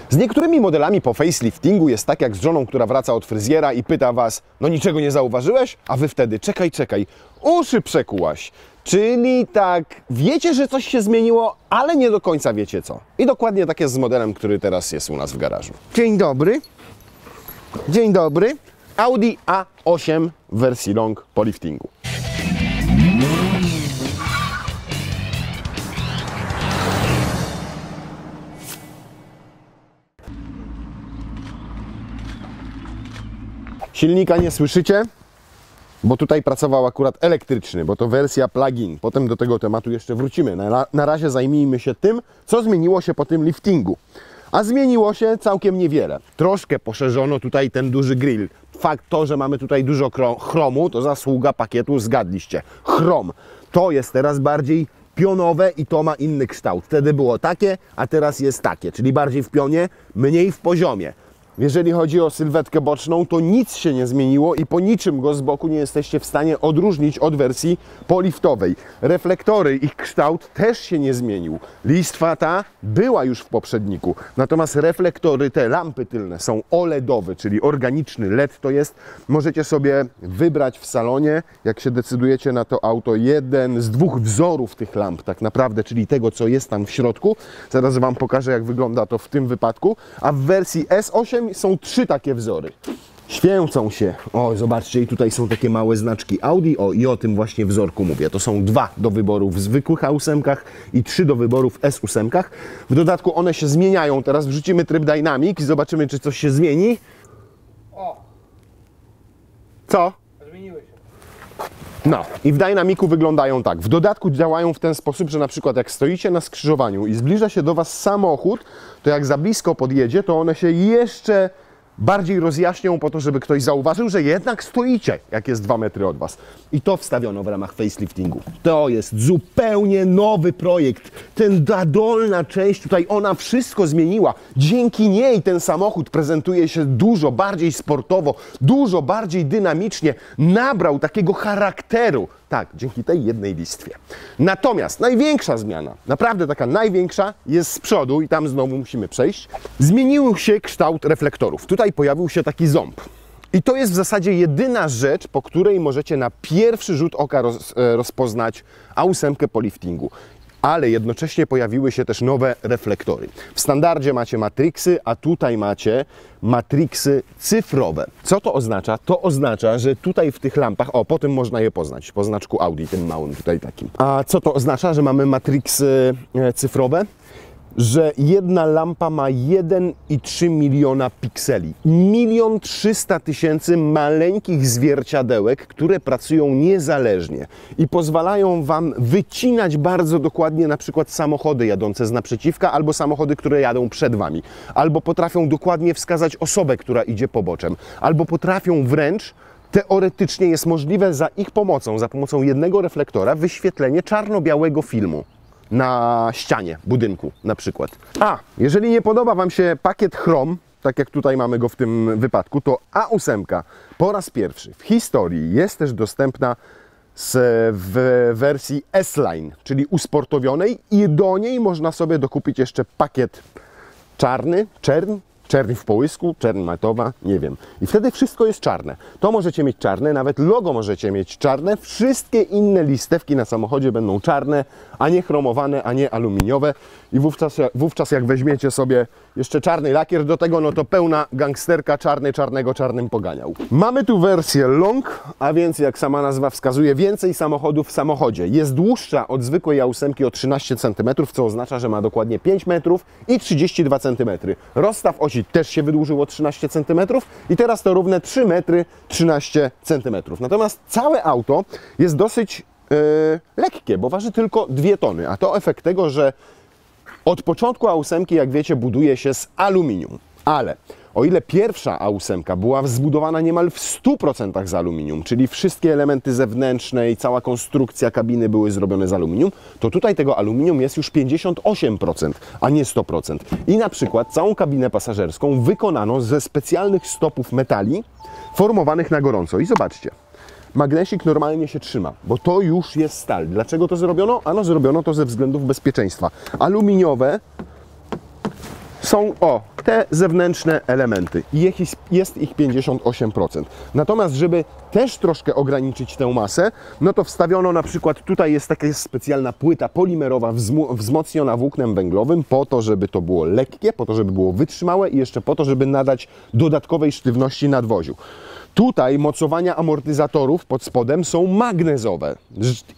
Z niektórymi modelami po faceliftingu jest tak jak z żoną, która wraca od fryzjera i pyta Was, no niczego nie zauważyłeś? A Wy wtedy, czekaj, uszy przekułaś. Czyli tak, wiecie, że coś się zmieniło, ale nie do końca wiecie co. I dokładnie tak jest z modelem, który teraz jest u nas w garażu. Dzień dobry. Dzień dobry. Audi A8 w wersji long po liftingu. Silnika nie słyszycie, bo tutaj pracował akurat elektryczny, bo to wersja plug-in. Potem do tego tematu jeszcze wrócimy. Na razie zajmijmy się tym, co zmieniło się po tym liftingu. A zmieniło się całkiem niewiele. Troszkę poszerzono tutaj ten duży grill. Fakt to, że mamy tutaj dużo chromu, to zasługa pakietu, zgadliście. Chrom. To jest teraz bardziej pionowe i to ma inny kształt. Wtedy było takie, a teraz jest takie, czyli bardziej w pionie, mniej w poziomie. Jeżeli chodzi o sylwetkę boczną, to nic się nie zmieniło i po niczym go z boku nie jesteście w stanie odróżnić od wersji poliftowej. Reflektory, ich kształt też się nie zmienił. Listwa ta była już w poprzedniku, natomiast reflektory, te lampy tylne są OLEDowe, czyli organiczny LED to jest. Możecie sobie wybrać w salonie, jak się decydujecie na to auto, jeden z dwóch wzorów tych lamp tak naprawdę, czyli tego, co jest tam w środku. Zaraz Wam pokażę, jak wygląda to w tym wypadku. A w wersji S8 są trzy takie wzory. Święcą się. O, zobaczcie, i tutaj są takie małe znaczki Audi. O, i o tym właśnie wzorku mówię. To są dwa do wyboru w zwykłych A8 i trzy do wyboru w S8. W dodatku one się zmieniają. Teraz wrzucimy tryb Dynamic i zobaczymy, czy coś się zmieni. O! Co? Zmieniły się. No, i w Dynamicu wyglądają tak. W dodatku działają w ten sposób, że na przykład jak stoicie na skrzyżowaniu i zbliża się do Was samochód, to jak za blisko podjedzie, to one się jeszcze bardziej rozjaśnią po to, żeby ktoś zauważył, że jednak stoicie, jak jest 2 metry od Was. I to wstawiono w ramach faceliftingu. To jest zupełnie nowy projekt. Ta dolna część tutaj, ona wszystko zmieniła. Dzięki niej ten samochód prezentuje się dużo bardziej sportowo, dużo bardziej dynamicznie. Nabrał takiego charakteru. Tak, dzięki tej jednej listwie. Natomiast największa zmiana, naprawdę taka największa, jest z przodu i tam znowu musimy przejść. Zmienił się kształt reflektorów. Tutaj pojawił się taki ząb. I to jest w zasadzie jedyna rzecz, po której możecie na pierwszy rzut oka rozpoznać A8 po liftingu. Ale jednocześnie pojawiły się też nowe reflektory. W standardzie macie matrixy, a tutaj macie matrixy cyfrowe. Co to oznacza? To oznacza, że tutaj w tych lampach, o, po tym można je poznać, po znaczku Audi, tym małym tutaj takim. A co to oznacza, że mamy matrixy cyfrowe? Że jedna lampa ma 1,3 miliona pikseli. 1 300 000 maleńkich zwierciadełek, które pracują niezależnie i pozwalają Wam wycinać bardzo dokładnie na przykład samochody jadące z naprzeciwka albo samochody, które jadą przed Wami. Albo potrafią dokładnie wskazać osobę, która idzie poboczem. Albo potrafią wręcz, teoretycznie jest możliwe za ich pomocą, za pomocą jednego reflektora, wyświetlenie czarno-białego filmu na ścianie budynku na przykład. A, jeżeli nie podoba Wam się pakiet Chrom, tak jak tutaj mamy go w tym wypadku, to A8 po raz pierwszy w historii jest też dostępna w wersji S-Line, czyli usportowionej i do niej można sobie dokupić jeszcze pakiet czerń w połysku, czerń matowa, nie wiem. I wtedy wszystko jest czarne. To możecie mieć czarne, nawet logo możecie mieć czarne. Wszystkie inne listewki na samochodzie będą czarne, a nie chromowane, a nie aluminiowe. I wówczas jak weźmiecie sobie jeszcze czarny lakier do tego, no to pełna gangsterka czarnym poganiał. Mamy tu wersję long, a więc jak sama nazwa wskazuje, więcej samochodów w samochodzie. Jest dłuższa od zwykłej A8 o 13 cm, co oznacza, że ma dokładnie 5 metrów i 32 cm. Rozstaw osi też się wydłużył o 13 cm i teraz to równe 3 metry 13 cm. Natomiast całe auto jest dosyć lekkie, bo waży tylko 2 tony, a to efekt tego, że od początku A8, jak wiecie, buduje się z aluminium. Ale o ile pierwsza A8 była zbudowana niemal w 100% z aluminium, czyli wszystkie elementy zewnętrzne i cała konstrukcja kabiny były zrobione z aluminium, to tutaj tego aluminium jest już 58%, a nie 100%. I na przykład całą kabinę pasażerską wykonano ze specjalnych stopów metali formowanych na gorąco. I zobaczcie. Magnesik normalnie się trzyma, bo to już jest stal. Dlaczego to zrobiono? Ano zrobiono to ze względów bezpieczeństwa. Aluminiowe są, te zewnętrzne elementy. Jest ich 58%. Natomiast, żeby też troszkę ograniczyć tę masę, no to wstawiono na przykład, tutaj jest taka specjalna płyta polimerowa wzmocniona włóknem węglowym po to, żeby to było lekkie, po to, żeby było wytrzymałe i jeszcze po to, żeby nadać dodatkowej sztywności nadwoziu. Tutaj mocowania amortyzatorów pod spodem są magnezowe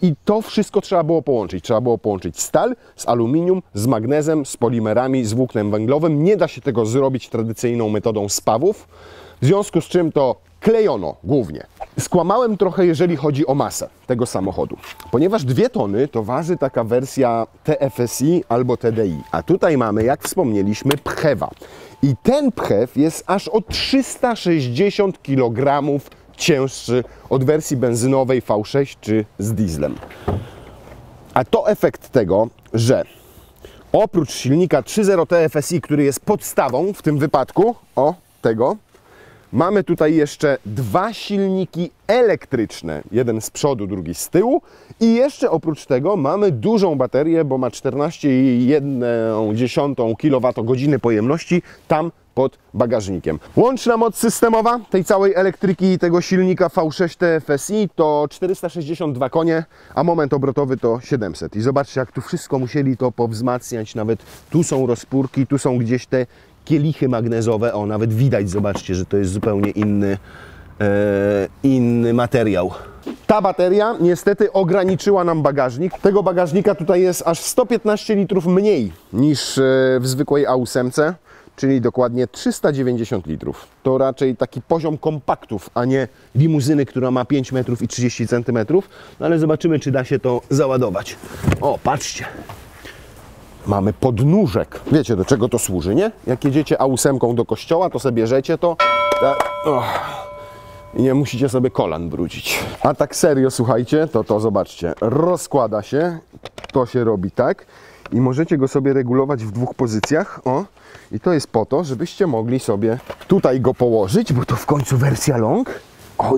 i to wszystko trzeba było połączyć. Trzeba było połączyć stal z aluminium, z magnezem, z polimerami, z włóknem węglowym. Nie da się tego zrobić tradycyjną metodą spawów, w związku z czym to klejono głównie. Skłamałem trochę, jeżeli chodzi o masę tego samochodu, ponieważ 2 tony to waży taka wersja TFSI albo TDI, a tutaj mamy, jak wspomnieliśmy, pchewa. I ten pchew jest aż o 360 kg cięższy od wersji benzynowej V6 czy z dieslem. A to efekt tego, że oprócz silnika 3.0 TFSI, który jest podstawą w tym wypadku, tego, mamy tutaj jeszcze 2 silniki elektryczne, jeden z przodu, drugi z tyłu i jeszcze oprócz tego mamy dużą baterię, bo ma 14,1 kWh pojemności tam pod bagażnikiem. Łączna moc systemowa tej całej elektryki i tego silnika V6 TFSI to 462 konie, a moment obrotowy to 700. I zobaczcie, jak tu wszystko musieli to powzmacniać, nawet tu są rozpórki, tu są gdzieś te kielichy magnezowe, nawet widać, zobaczcie, że to jest zupełnie inny materiał. Ta bateria niestety ograniczyła nam bagażnik. Tego bagażnika tutaj jest aż 115 litrów mniej niż w zwykłej A8, czyli dokładnie 390 litrów. To raczej taki poziom kompaktów, a nie limuzyny, która ma 5 metrów i 30 centymetrów. No ale zobaczymy, czy da się to załadować. Patrzcie. Mamy podnóżek. Wiecie, do czego to służy, nie? Jak jedziecie A8 do kościoła, to sobie bierzecie to i nie musicie sobie kolan brudzić. A tak serio, słuchajcie, to zobaczcie, rozkłada się, to się robi tak i możecie go sobie regulować w 2 pozycjach, i to jest po to, żebyście mogli sobie tutaj go położyć, bo to w końcu wersja long,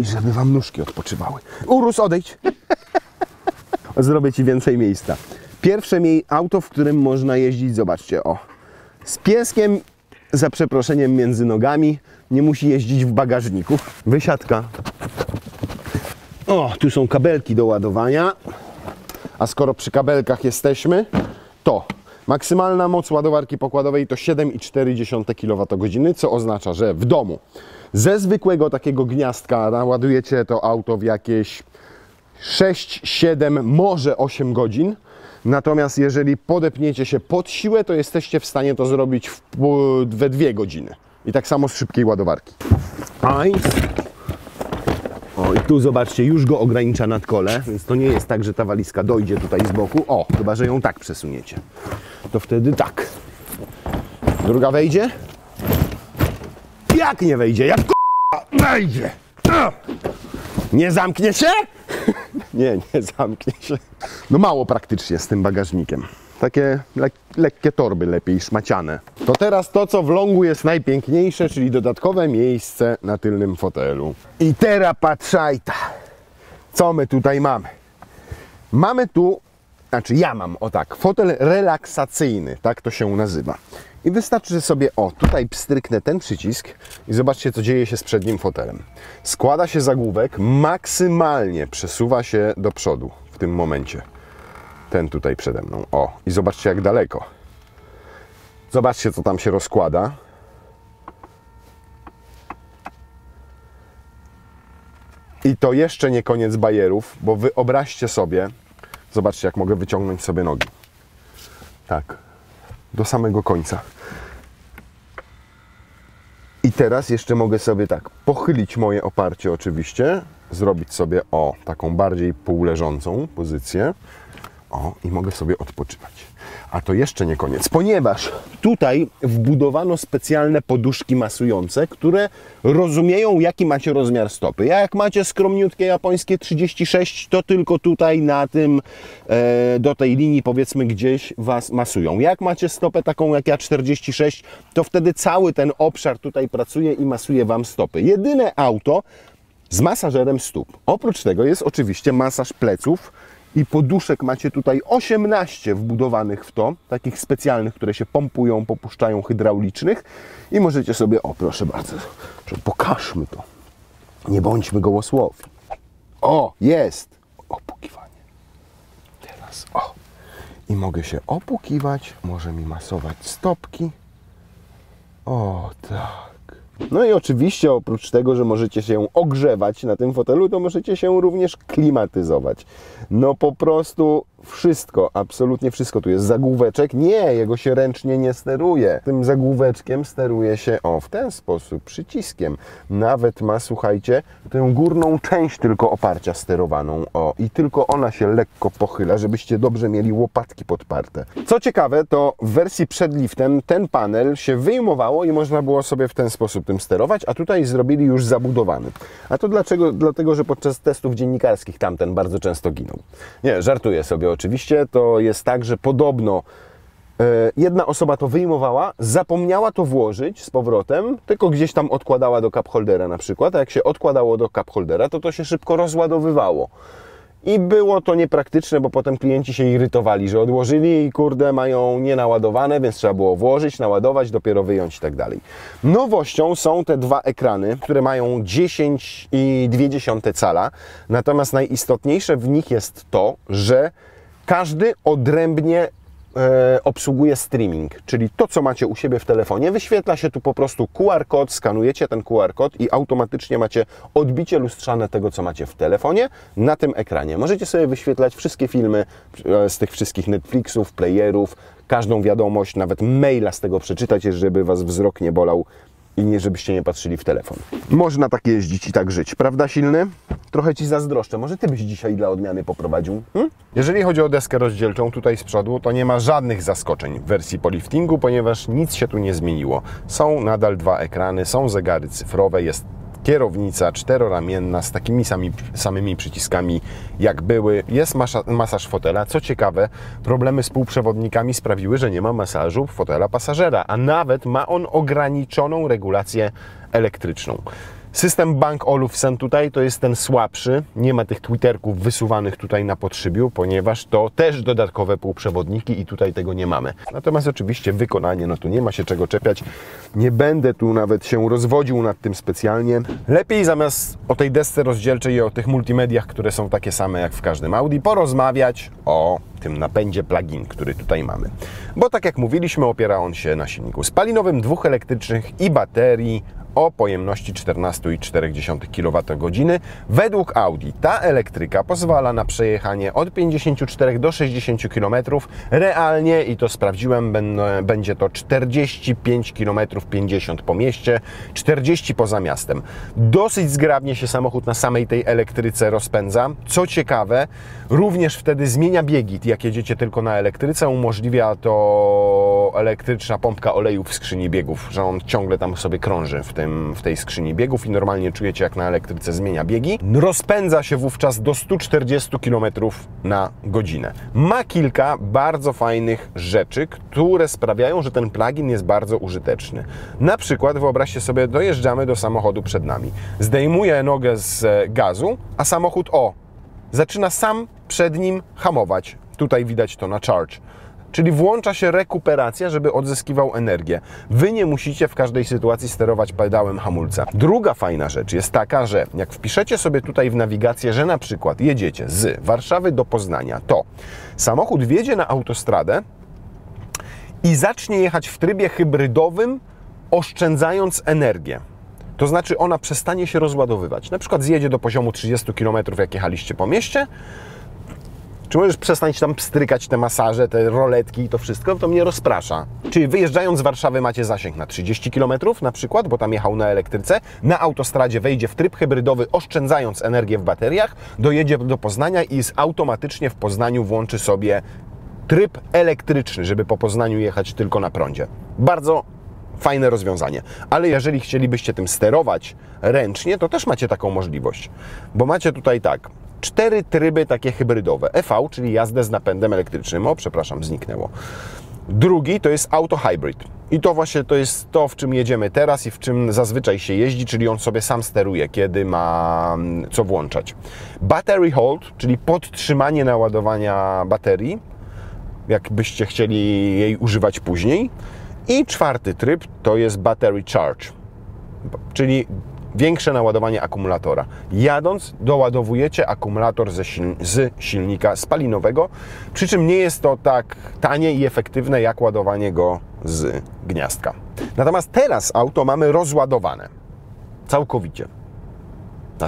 i żeby wam nóżki odpoczywały. Urus, odejdź! Zrobię ci więcej miejsca. Pierwsze auto, w którym można jeździć, zobaczcie, z pieskiem, za przeproszeniem, między nogami, nie musi jeździć w bagażniku. Wysiadka. Tu są kabelki do ładowania, a skoro przy kabelkach jesteśmy, to maksymalna moc ładowarki pokładowej to 7,4 kWh, co oznacza, że w domu ze zwykłego takiego gniazdka naładujecie to auto w jakieś 6, 7, może 8 godzin. Natomiast jeżeli podepniecie się pod siłę, to jesteście w stanie to zrobić we 2 godziny. I tak samo z szybkiej ładowarki. I tu zobaczcie, już go ogranicza nadkole, więc to nie jest tak, że ta walizka dojdzie tutaj z boku. Chyba że ją tak przesuniecie. To wtedy tak. Druga wejdzie? Jak nie wejdzie? Jak wejdzie? Nie zamknie się? Nie zamknie się. No mało praktycznie z tym bagażnikiem. Takie lekkie torby, lepiej szmaciane. To teraz to, co w longu jest najpiękniejsze, czyli dodatkowe miejsce na tylnym fotelu. I teraz patrzajta, co my tutaj mamy. Mamy tu, ja mam, fotel relaksacyjny, tak to się nazywa. I wystarczy, że sobie, tutaj pstryknę ten przycisk i zobaczcie, co dzieje się z przednim fotelem. Składa się zagłówek, maksymalnie przesuwa się do przodu w tym momencie. Ten tutaj przede mną. I zobaczcie, jak daleko. Zobaczcie, co tam się rozkłada. I to jeszcze nie koniec bajerów, bo wyobraźcie sobie, zobaczcie, jak mogę wyciągnąć sobie nogi. Tak. Do samego końca. I teraz jeszcze mogę sobie pochylić moje oparcie oczywiście, zrobić sobie taką bardziej półleżącą pozycję. I mogę sobie odpoczywać. A to jeszcze nie koniec, ponieważ tutaj wbudowano specjalne poduszki masujące, które rozumieją, jaki macie rozmiar stopy. Jak macie skromniutkie japońskie 36, to tylko tutaj na tym, do tej linii powiedzmy gdzieś Was masują. Jak macie stopę taką jak ja 46, to wtedy cały ten obszar tutaj pracuje i masuje Wam stopy. Jedyne auto z masażerem stóp. Oprócz tego jest oczywiście masaż pleców I poduszek macie tutaj 18 wbudowanych w to, takich specjalnych, które się pompują, popuszczają, hydraulicznych. I możecie sobie, o proszę bardzo, pokażmy to. Nie bądźmy gołosłowi. O, jest! Opukiwanie. Teraz, o. I mogę się opukiwać, może mi masować stopki. O, tak. No i oczywiście oprócz tego, że możecie się ogrzewać na tym fotelu, to możecie się również klimatyzować. No po prostu wszystko, absolutnie wszystko. Tu jest zagłóweczek. Nie, jego się ręcznie nie steruje. Tym zagłóweczkiem steruje się, o, w ten sposób, przyciskiem. Nawet ma, słuchajcie, tę górną część tylko oparcia sterowaną. O, i tylko ona się lekko pochyla, żebyście dobrze mieli łopatki podparte. Co ciekawe, to w wersji przed liftem ten panel się wyjmowało i można było sobie w ten sposób tym sterować, a tutaj zrobili już zabudowany. A to dlaczego? Dlatego, że podczas testów dziennikarskich tamten bardzo często ginął. Nie, żartuję sobie oczywiście. To jest tak, że podobno jedna osoba to wyjmowała, zapomniała to włożyć z powrotem, tylko gdzieś tam odkładała do cup holdera na przykład, a jak się odkładało do cup holdera, to się szybko rozładowywało. I było to niepraktyczne, bo potem klienci się irytowali, że odłożyli i kurde mają nienaładowane, więc trzeba było włożyć, naładować, dopiero wyjąć i tak dalej. Nowością są te dwa ekrany, które mają 10,2 cala, natomiast najistotniejsze w nich jest to, że każdy odrębnie obsługuje streaming, czyli to, co macie u siebie w telefonie, wyświetla się tu po prostu QR kod, skanujecie ten QR kod i automatycznie macie odbicie lustrzane tego, co macie w telefonie na tym ekranie. Możecie sobie wyświetlać wszystkie filmy z tych wszystkich Netflixów, playerów, każdą wiadomość, nawet maila z tego przeczytać, żeby Was wzrok nie bolał i nie, żebyście nie patrzyli w telefon. Można tak jeździć i tak żyć, prawda, Silny? Trochę Ci zazdroszczę. Może Ty byś dzisiaj dla odmiany poprowadził? Jeżeli chodzi o deskę rozdzielczą tutaj z przodu, to nie ma żadnych zaskoczeń w wersji po liftingu, ponieważ nic się tu nie zmieniło. Są nadal dwa ekrany, są zegary cyfrowe, jest kierownica czteroramienna z takimi samymi przyciskami jak były. Jest masaż fotela. Co ciekawe, problemy z półprzewodnikami sprawiły, że nie ma masażu fotela pasażera, a nawet ma on ograniczoną regulację elektryczną. System Bang Olufsen tutaj to jest ten słabszy, nie ma tych twitterków wysuwanych tutaj na podszybiu, ponieważ to też dodatkowe półprzewodniki i tutaj tego nie mamy. Natomiast oczywiście wykonanie, no tu nie ma się czego czepiać, nie będę tu nawet się rozwodził nad tym specjalnie. Lepiej zamiast o tej desce rozdzielczej i o tych multimediach, które są takie same jak w każdym Audi, porozmawiać o tym napędzie plug-in, który tutaj mamy. Bo tak jak mówiliśmy, opiera on się na silniku spalinowym, dwóch elektrycznych i baterii o pojemności 14,4 kWh. Według Audi ta elektryka pozwala na przejechanie od 54 do 60 km. Realnie, i to sprawdziłem, będzie to 45 km 50 po mieście, 40 poza miastem. Dosyć zgrabnie się samochód na samej tej elektryce rozpędza. Co ciekawe, również wtedy zmienia biegi. Jak jedziecie tylko na elektryce, umożliwia to elektryczna pompka oleju w skrzyni biegów, że on ciągle tam sobie krąży w tej skrzyni biegów i normalnie czujecie, jak na elektryce zmienia biegi. Rozpędza się wówczas do 140 km na godzinę. Ma kilka bardzo fajnych rzeczy, które sprawiają, że ten plug-in jest bardzo użyteczny. Na przykład wyobraźcie sobie, dojeżdżamy do samochodu przed nami. Zdejmuję nogę z gazu, a samochód zaczyna sam przed nim hamować. Tutaj widać to na charge. Czyli włącza się rekuperacja, żeby odzyskiwał energię. Wy nie musicie w każdej sytuacji sterować pedałem hamulca. Druga fajna rzecz jest taka, że jak wpiszecie sobie tutaj w nawigację, że na przykład jedziecie z Warszawy do Poznania, to samochód wjedzie na autostradę i zacznie jechać w trybie hybrydowym, oszczędzając energię. To znaczy ona przestanie się rozładowywać. Na przykład zjedzie do poziomu 30 km, jak jechaliście po mieście. Czy możesz przestać tam pstrykać te masaże, te roletki i to wszystko? To mnie rozprasza. Czyli wyjeżdżając z Warszawy macie zasięg na 30 km na przykład, bo tam jechał na elektryce. Na autostradzie wejdzie w tryb hybrydowy, oszczędzając energię w bateriach. Dojedzie do Poznania i automatycznie w Poznaniu włączy sobie tryb elektryczny, żeby po Poznaniu jechać tylko na prądzie. Bardzo fajne rozwiązanie. Ale jeżeli chcielibyście tym sterować ręcznie, to też macie taką możliwość. Bo macie tutaj tak, 4 tryby takie hybrydowe. EV, czyli jazdę z napędem elektrycznym. O, przepraszam, zniknęło. Drugi to jest Auto Hybrid. I to właśnie to jest to, w czym jedziemy teraz i w czym zazwyczaj się jeździ, czyli on sobie sam steruje, kiedy ma co włączać. Battery hold, czyli podtrzymanie naładowania baterii, jakbyście chcieli jej używać później. I czwarty tryb to jest battery charge, czyli większe naładowanie akumulatora. Jadąc doładowujecie akumulator z silnika spalinowego, przy czym nie jest to tak tanie i efektywne jak ładowanie go z gniazdka. Natomiast teraz auto mamy rozładowane całkowicie.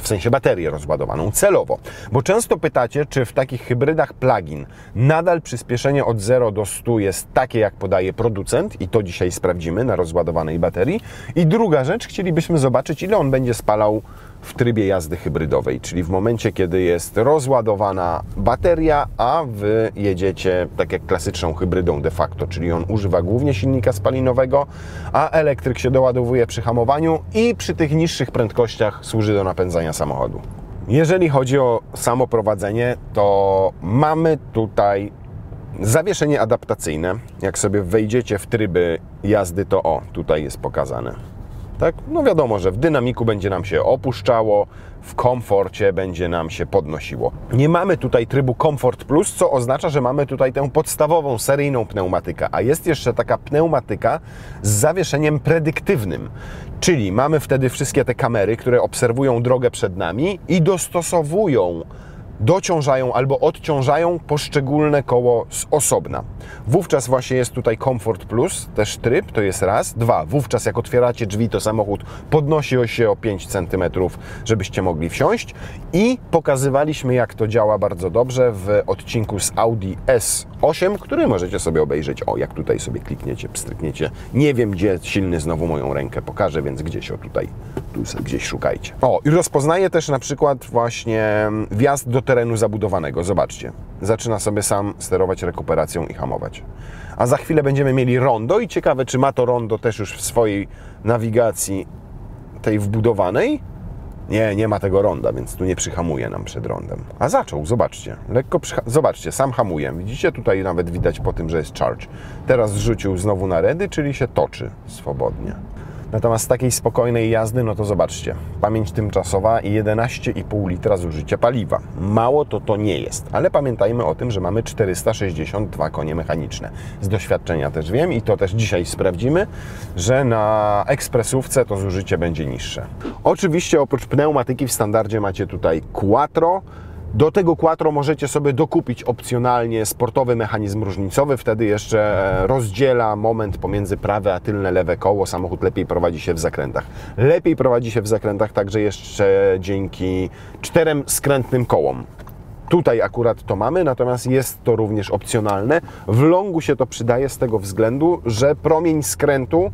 W sensie baterię rozładowaną celowo. Bo często pytacie, czy w takich hybrydach plug-in nadal przyspieszenie od 0 do 100 jest takie, jak podaje producent, i to dzisiaj sprawdzimy na rozładowanej baterii. I druga rzecz, chcielibyśmy zobaczyć, ile on będzie spalał w trybie jazdy hybrydowej, czyli w momencie, kiedy jest rozładowana bateria, a Wy jedziecie tak jak klasyczną hybrydą de facto, czyli on używa głównie silnika spalinowego, a elektryk się doładowuje przy hamowaniu i przy tych niższych prędkościach służy do napędzania samochodu. Jeżeli chodzi o samo prowadzenie, to mamy tutaj zawieszenie adaptacyjne. Jak sobie wejdziecie w tryby jazdy, to o, tutaj jest pokazane. Tak? No wiadomo, że w dynamiku będzie nam się opuszczało, w komforcie będzie nam się podnosiło. Nie mamy tutaj trybu Comfort Plus, co oznacza, że mamy tutaj tę podstawową, seryjną pneumatykę, a jest jeszcze taka pneumatyka z zawieszeniem predyktywnym, czyli mamy wtedy wszystkie te kamery, które obserwują drogę przed nami i dostosowują, dociążają albo odciążają poszczególne koło z osobna. Wówczas właśnie jest tutaj Comfort Plus, też tryb, to jest raz. Dwa, wówczas jak otwieracie drzwi, to samochód podnosi się o 5 cm, żebyście mogli wsiąść. I pokazywaliśmy, jak to działa bardzo dobrze w odcinku z Audi S8, który możecie sobie obejrzeć. O, jak tutaj sobie klikniecie, pstrykniecie. Nie wiem, gdzie silny znowu moją rękę pokaże, więc gdzieś o tutaj, tu sobie gdzieś szukajcie. O, i rozpoznaje też na przykład właśnie wjazd do terenu zabudowanego. Zobaczcie, zaczyna sobie sam sterować rekuperacją i hamować. A za chwilę będziemy mieli rondo i ciekawe, czy ma to rondo też już w swojej nawigacji tej wbudowanej. Nie ma tego ronda, więc tu nie przyhamuje nam przed rondem. A zaczął, zobaczcie, lekko zobaczcie, sam hamuje. Widzicie, tutaj nawet widać po tym, że jest charge. Teraz zrzucił znowu na redy, czyli się toczy swobodnie. Natomiast z takiej spokojnej jazdy, no to zobaczcie, pamięć tymczasowa i 11,5 litra zużycia paliwa. Mało to nie jest, ale pamiętajmy o tym, że mamy 462 konie mechaniczne. Z doświadczenia też wiem i to też dzisiaj sprawdzimy, że na ekspresówce to zużycie będzie niższe. Oczywiście oprócz pneumatyki w standardzie macie tutaj quattro. Do tego quattro możecie sobie dokupić opcjonalnie sportowy mechanizm różnicowy, wtedy jeszcze rozdziela moment pomiędzy prawe a tylne lewe koło. Samochód lepiej prowadzi się w zakrętach. Lepiej prowadzi się w zakrętach także jeszcze dzięki 4 skrętnym kołom. Tutaj akurat to mamy, natomiast jest to również opcjonalne. W longu się to przydaje z tego względu, że promień skrętu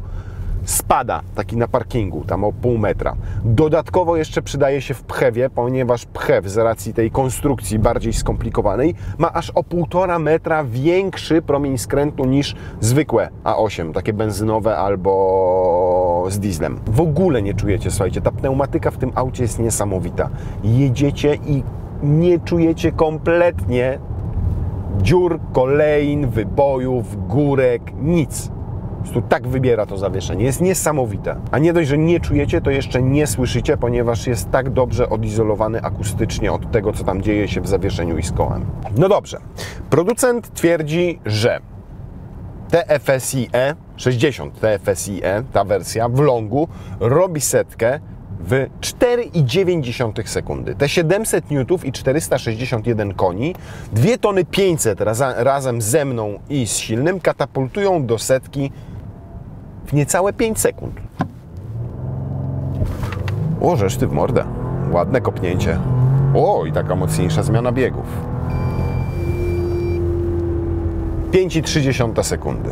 spada, taki na parkingu, tam o pół metra. Dodatkowo jeszcze przydaje się w pchewie, ponieważ pchew z racji tej konstrukcji bardziej skomplikowanej ma aż o 1,5 metra większy promień skrętu niż zwykłe A8, takie benzynowe albo z dieslem. W ogóle nie czujecie, słuchajcie, ta pneumatyka w tym aucie jest niesamowita. Jedziecie i nie czujecie kompletnie dziur, kolejn, wybojów, górek, nic. Po prostu tak wybiera to zawieszenie. Jest niesamowite. A nie dość, że nie czujecie, to jeszcze nie słyszycie, ponieważ jest tak dobrze odizolowany akustycznie od tego, co tam dzieje się w zawieszeniu i z kołem. No dobrze. Producent twierdzi, że TFSIe 60 TFSIe, ta wersja w longu, robi setkę w 4,9 sekundy. Te 700 newtów i 461 koni, 2 tony 500 razem ze mną i z silnym katapultują do setki w niecałe 5 sekund. O, żeż ty w mordę. Ładne kopnięcie. O, i taka mocniejsza zmiana biegów. 5,3 sekundy.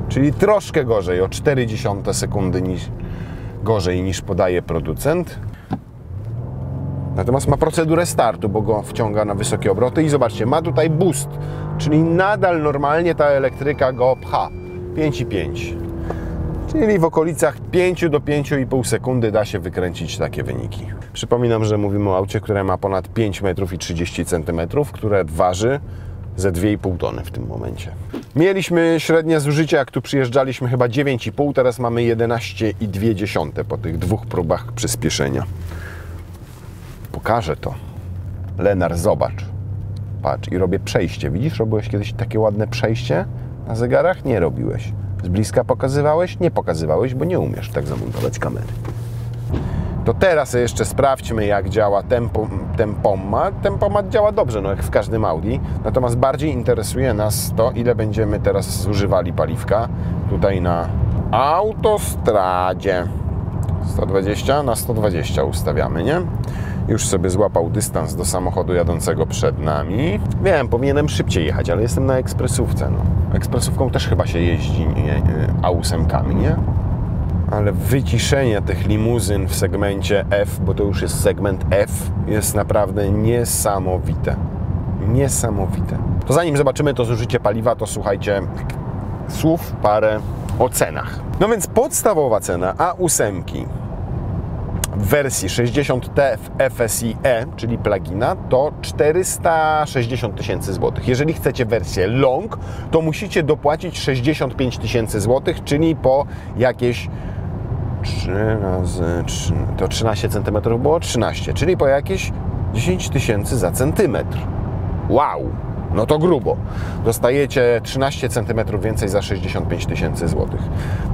Czyli troszkę gorzej, o 0,4 sekundy gorzej niż podaje producent. Natomiast ma procedurę startu, bo go wciąga na wysokie obroty i zobaczcie, ma tutaj boost, czyli nadal normalnie ta elektryka go pcha. 5,5. Czyli w okolicach 5 do 5,5 sekundy da się wykręcić takie wyniki. Przypominam, że mówimy o aucie, które ma ponad 5 metrów i 30 cm, które waży ze 2,5 tony w tym momencie. Mieliśmy średnie zużycie, jak tu przyjeżdżaliśmy, chyba 9,5, teraz mamy 11,2 po tych 2 próbach przyspieszenia. Pokażę to. Lenar, zobacz. Patrz, i robię przejście. Widzisz, robiłeś kiedyś takie ładne przejście na zegarach? Nie robiłeś. Z bliska pokazywałeś? Nie pokazywałeś, bo nie umiesz tak zamontować kamery. To teraz jeszcze sprawdźmy, jak działa tempomat. Tempomat działa dobrze, no jak w każdym Audi. Natomiast bardziej interesuje nas to, ile będziemy teraz zużywali paliwka tutaj na autostradzie. 120 na 120 ustawiamy, nie? Już sobie złapał dystans do samochodu jadącego przed nami. Wiem, powinienem szybciej jechać, ale jestem na ekspresówce. No. Ekspresówką też chyba się jeździ A8-kami, nie? Ale wyciszenie tych limuzyn w segmencie F, bo to już jest segment F, jest naprawdę niesamowite. Niesamowite. To zanim zobaczymy to zużycie paliwa, to słuchajcie słów parę o cenach. No więc podstawowa cena A8 w wersji 60T FSI-E, czyli plugina, to 460 tysięcy złotych. Jeżeli chcecie wersję long, to musicie dopłacić 65 tysięcy złotych, czyli po jakieś 3 razy 3, to 13 cm było 13, czyli po jakieś 10 tysięcy za centymetr. Wow! No to grubo. Dostajecie 13 cm więcej za 65 tysięcy złotych.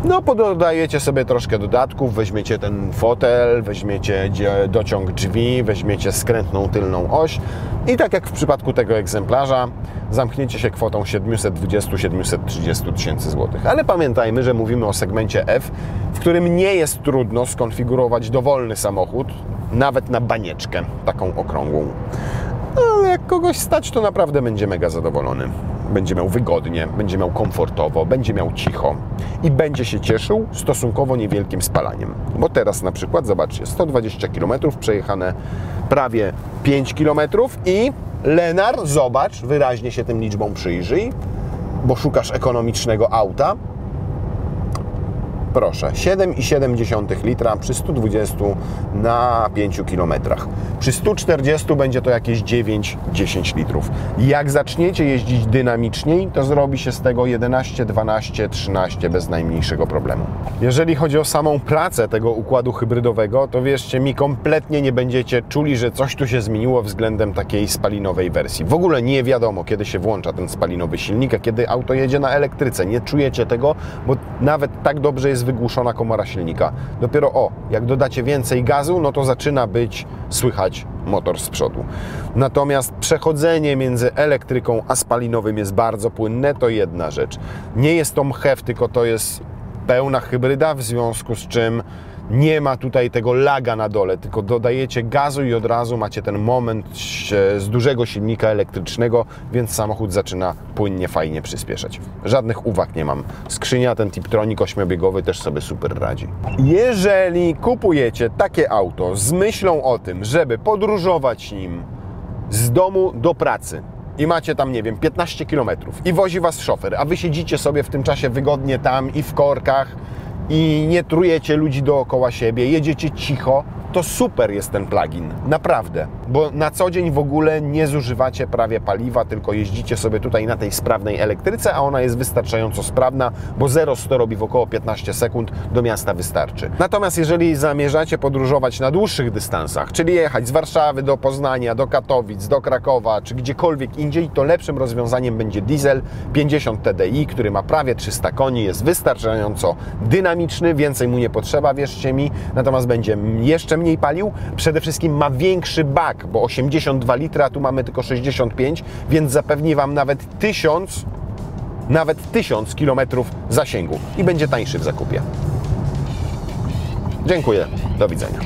No pododajecie sobie troszkę dodatków, weźmiecie ten fotel, weźmiecie dociąg drzwi, weźmiecie skrętną tylną oś i tak jak w przypadku tego egzemplarza zamkniecie się kwotą 720-730 tysięcy złotych. Ale pamiętajmy, że mówimy o segmencie F, w którym nie jest trudno skonfigurować dowolny samochód, nawet na banieczkę taką okrągłą. Ale jak kogoś stać, to naprawdę będzie mega zadowolony. Będzie miał wygodnie, będzie miał komfortowo, będzie miał cicho i będzie się cieszył stosunkowo niewielkim spalaniem. Bo teraz na przykład, zobaczcie, 120 km przejechane prawie 5 km i Lenar, zobacz, wyraźnie się tym liczbom przyjrzyj, bo szukasz ekonomicznego auta. Proszę, 7,7 litra przy 120 na 5 km. Przy 140 będzie to jakieś 9-10 litrów. Jak zaczniecie jeździć dynamiczniej, to zrobi się z tego 11, 12, 13 bez najmniejszego problemu. Jeżeli chodzi o samą pracę tego układu hybrydowego, to wierzcie mi, kompletnie nie będziecie czuli, że coś tu się zmieniło względem takiej spalinowej wersji. W ogóle nie wiadomo, kiedy się włącza ten spalinowy silnik, a kiedy auto jedzie na elektryce. Nie czujecie tego, bo nawet tak dobrze jest wygłuszona komora silnika. Dopiero jak dodacie więcej gazu, no to zaczyna być słychać motor z przodu. Natomiast przechodzenie między elektryką a spalinowym jest bardzo płynne, to jedna rzecz. Nie jest to mchew, tylko to jest pełna hybryda, w związku z czym nie ma tutaj tego laga na dole, tylko dodajecie gazu i od razu macie ten moment z dużego silnika elektrycznego, więc samochód zaczyna płynnie, fajnie przyspieszać. Żadnych uwag nie mam. Skrzynia, ten Tiptronic 8-biegowy też sobie super radzi. Jeżeli kupujecie takie auto z myślą o tym, żeby podróżować nim z domu do pracy, i macie tam, nie wiem, 15 km i wozi was szofer, a wy siedzicie sobie w tym czasie wygodnie tam i w korkach i nie trujecie ludzi dookoła siebie, jedziecie cicho, to super jest ten plugin, naprawdę, bo na co dzień w ogóle nie zużywacie prawie paliwa, tylko jeździcie sobie tutaj na tej sprawnej elektryce, a ona jest wystarczająco sprawna, bo 0-100 robi w około 15 sekund, do miasta wystarczy. Natomiast jeżeli zamierzacie podróżować na dłuższych dystansach, czyli jechać z Warszawy do Poznania, do Katowic, do Krakowa, czy gdziekolwiek indziej, to lepszym rozwiązaniem będzie diesel 50 TDI, który ma prawie 300 koni, jest wystarczająco dynamiczny, więcej mu nie potrzeba, wierzcie mi, natomiast będzie jeszcze mniej palił, przede wszystkim ma większy bak, bo 82 litra, a tu mamy tylko 65, więc zapewni Wam nawet 1000 km zasięgu i będzie tańszy w zakupie. Dziękuję, do widzenia.